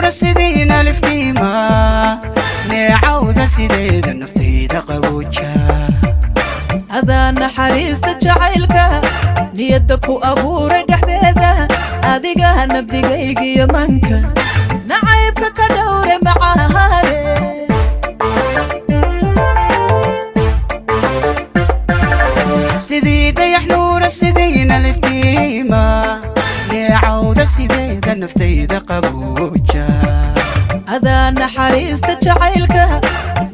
نور سيدينا الفتيمة نعود سيدينا نفتيد قبوجا هذا نحريست جعيلك نيدك أبور دحديدا أذيقها نبديقيق يمنك نعيبك كدور معاها سيديدا يحنور سيدينا الفتيمة نعود سيدينا نفتيد قبوجا هذا نحريست جعيلك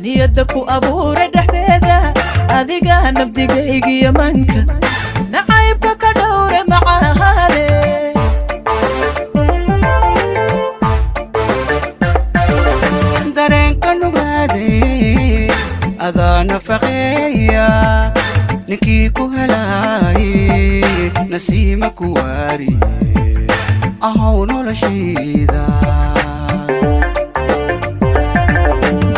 نيدك أبور دحديدا أذيقها نبديقيق يمنك نعيبك كدور معاها dareenka nugaade adaa nafaqeeya ninkii ku helaaye nasiima ku waariye ahow noloshayda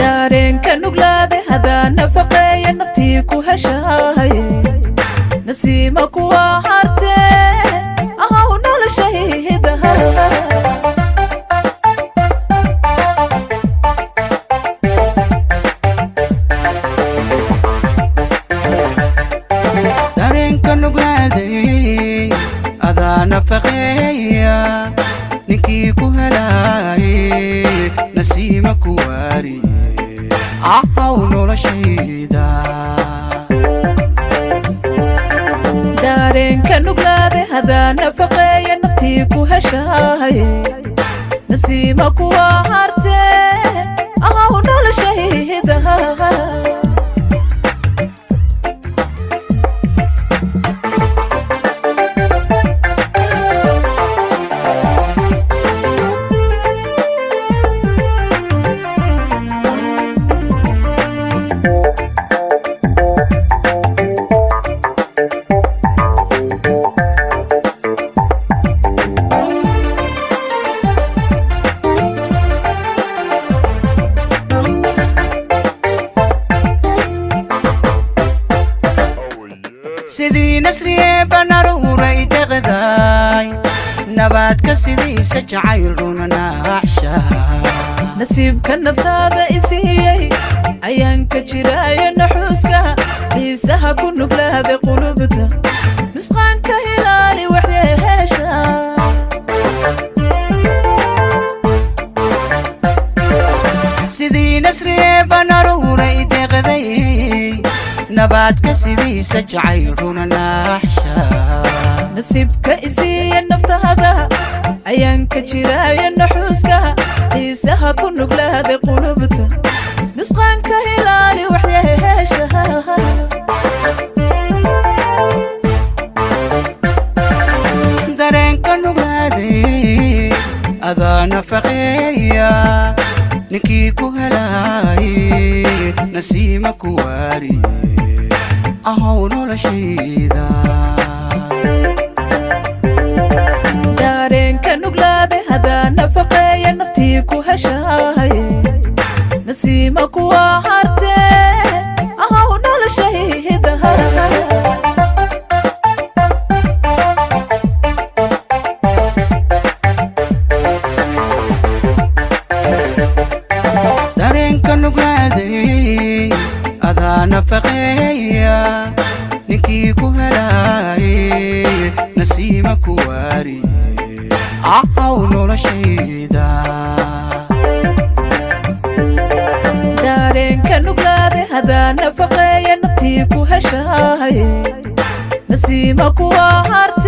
dareenka nuglaade hadaa nafaqeeya naftii ku heshaaye nasiima kuwa hartee ahow noloshayda dareenka nuglaade adaa nafaqeeya ninkii ku helaaye nasiima ku waariye ahow noloshayda dareenka nuglaade hadaa nafaqeeya naftii ku heshaaye nasiima kuwa hartee ahow noloshayda sidii nasriye banaruuray deqdaay nabaadka sidiisa jacayl runa naaxshaa nasiibka naftaada isiiyey ayaan ka jiraayo naxuuska xiisaha ku nuglaada qulubta nusqaanka hilaali waxyeesha sidii nasriye banaruuray deqday nabaadka sidiisa jacayl runa naaxshaa nasiibka isiiya naftaada ayaan ka jiraayo naxuuska xiisaha ku nuglaada qulubta nusqaanka hilaali waxyeesha dareenka nuglaade adaa nafaqeeya ninkii ku helaaye nasiima ku waariye ahow noloshayda dareenka nuglaade hadaa nafaqeeya naftii ku heshaaye nasiima kuwa hartee ahow noloshayda dareenka nuglaade adaa nafaqeeya ninkii ku helaaye nasiima ku waariye ahow noloshayda dareenka nuglaade hadaa nafaqeeya naftii ku heshaaye nasiima kuwa hartee